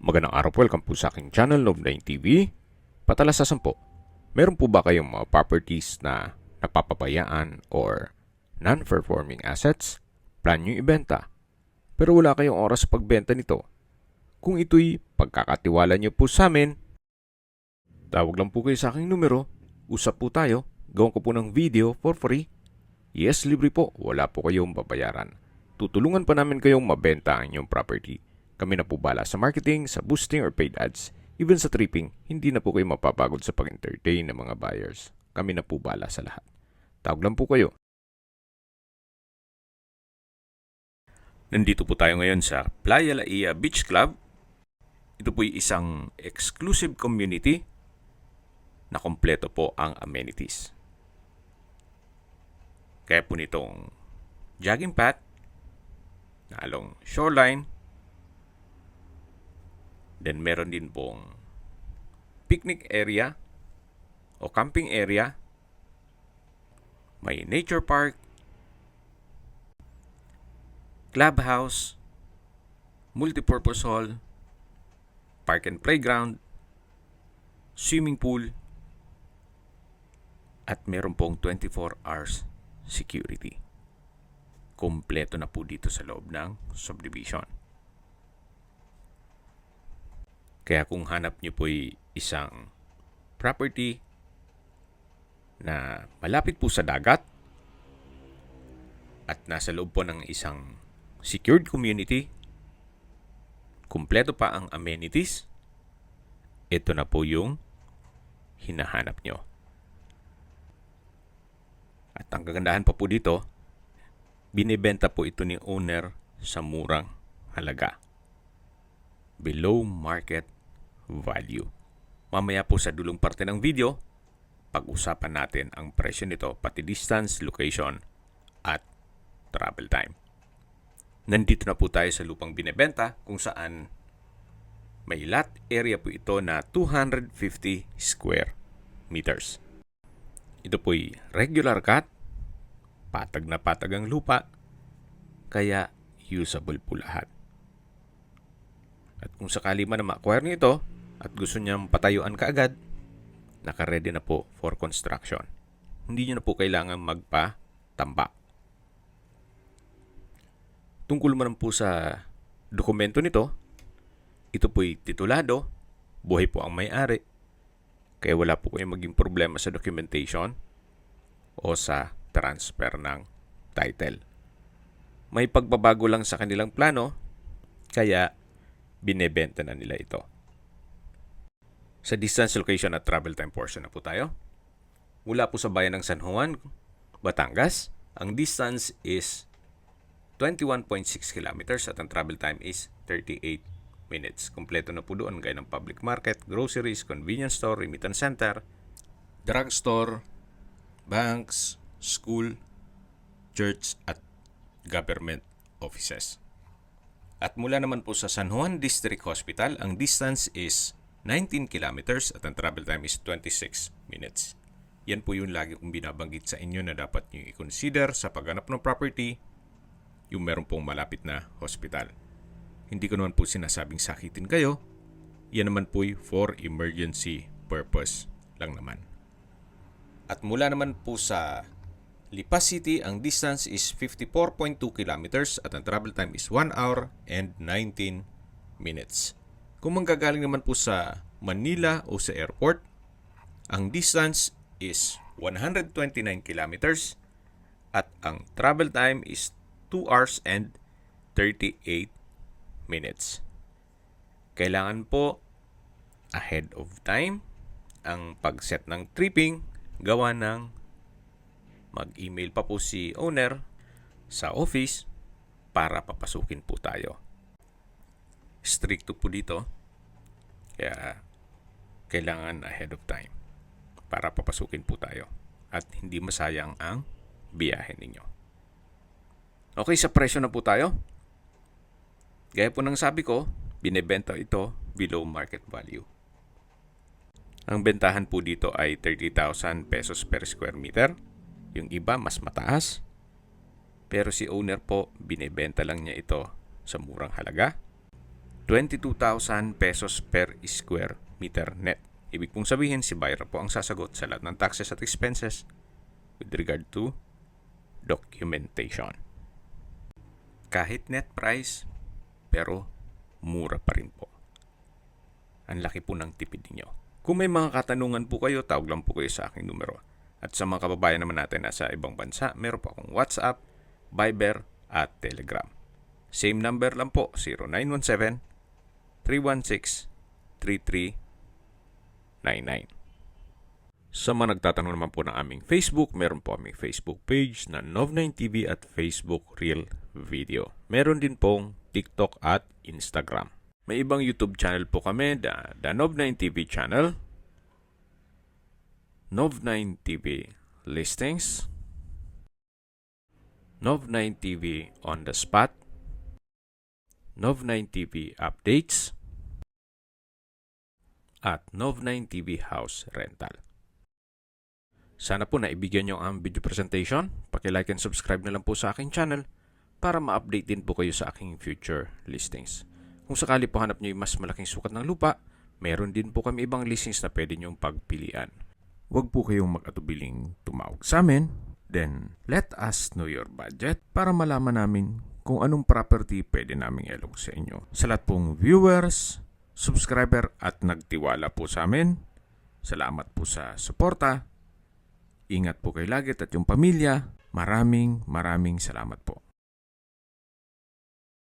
Magandang araw po, welcome po sa aking channel, Love9 TV. Patalasasan po, meron po ba kayong mga properties na napapabayaan or non-performing assets? Plan nyo ibenta, pero wala kayong oras sa pagbenta nito. Kung ito'y pagkakatiwala nyo po sa amin, tawag lang po kayo sa aking numero, usap po tayo, gawin ko po ng video for free. Yes, libre po, wala po kayong babayaran. Tutulungan pa namin kayong mabenta ang inyong property. Kami na po bala sa marketing, sa boosting or paid ads. Even sa tripping, hindi na po kayo mapapagod sa pag-entertain ng mga buyers. Kami na po bala sa lahat. Tawag lang po kayo. Nandito po tayo ngayon sa Playa Laia Beach Club. Ito po isang exclusive community na kompleto po ang amenities. Kaya po nitong jogging path, na along shoreline. Then meron din pong picnic area o camping area. May nature park, clubhouse, multipurpose hall, park and playground, swimming pool, at meron pong 24 hours security. Kompleto na po dito sa loob ng subdivision. Kaya kung hanap nyo po'y isang property na malapit po sa dagat at nasa loob po ng isang secured community, kumpleto pa ang amenities, ito na po yung hinahanap nyo. At ang kagandahan pa po dito, binibenta po ito ni owner sa murang halaga. Below market value. Mamaya po sa dulong parte ng video, pag-usapan natin ang presyo nito, pati distance, location, at travel time. Nandito na po tayo sa lupang binebenta kung saan may lot area po ito na 250 square meters. Ito po'y regular cut, patag na patag ang lupa, kaya usable po lahat. At kung sakali man na ma-acquire nyo ito at gusto niyang patayuan kaagad, naka-ready na po for construction. Hindi nyo na po kailangan magpa-tambak. Tungkol man po sa dokumento nito, ito po'y titulado, buhay po ang may-ari, kaya wala po kayong maging problema sa documentation o sa transfer ng title. May pagbabago lang sa kanilang plano, kaya binebenta na nila ito. Sa distance, location at travel time portion na po tayo. Mula po sa bayan ng San Juan, Batangas, ang distance is 21.6 kilometers at ang travel time is 38 minutes. Kompleto na po doon gaya ng public market, groceries, convenience store, remittance center, drugstore, banks, school, church at government offices. At mula naman po sa San Juan District Hospital, ang distance is 19 kilometers at ang travel time is 26 minutes. Yan po yung lagi kong binabanggit sa inyo na dapat nyo i-consider sa paghanap ng property, yung meron pong malapit na hospital. Hindi ko naman po sinasabing sakitin kayo. Yan naman po for emergency purpose lang naman. At mula naman po sa Lipa City, ang distance is 54.2 kilometers at ang travel time is 1 hour and 19 minutes. Kung manggagaling naman po sa Manila o sa airport, ang distance is 129 kilometers at ang travel time is 2 hours and 38 minutes. Kailangan po ahead of time ang pag-set ng tripping, gawa ng mag-email pa po si owner sa office para papasukin po tayo. Stricto po dito, kaya kailangan ahead of time para papasukin po tayo at hindi masayang ang biyahe ninyo. Okay, sa presyo na po tayo. Gaya po ng sabi ko, binebenta ito below market value. Ang bentahan po dito ay 30,000 pesos per square meter. Yung iba mas mataas. Pero si owner po, binebenta lang niya ito sa murang halaga. 22,000 pesos per square meter net. Ibig pong sabihin, si buyer po ang sasagot sa lahat ng taxes at expenses with regard to documentation. Kahit net price, pero mura pa rin po. Ang laki po ng tipid niyo. Kung may mga katanungan po kayo, tawag lang po kayo sa aking numero. At sa mga kababayan naman natin na sa ibang bansa, meron po akong WhatsApp, Viber, at Telegram. Same number lang po, 0917-316-3399. Sa mga nagtatanong naman po ng aming Facebook, meron po aming Facebook page na Nov9TV at Facebook Real Video. Meron din pong TikTok at Instagram. May ibang YouTube channel po kami, the Nov9TV channel, Nov9TV Listings, Nov9TV On The Spot, Nov9TV Updates, at Nov9TV House Rental. Sana po naibigyan nyo ang video presentation. Paki-like and subscribe na lang po sa aking channel para ma-update din po kayo sa aking future listings. Kung sakali po hanap nyo yung mas malaking sukat ng lupa, meron din po kami ibang listings na pwede nyong pagpilian. Huwag po kayong mag-atubiling tumawag sa amin. Then, let us know your budget para malaman namin kung anong property pwede naming ilog sa inyo. Sa lahat pong viewers, subscriber at nagtiwala po sa amin, salamat po sa suporta. Ingat po kayo lagi at yung pamilya. Maraming salamat po.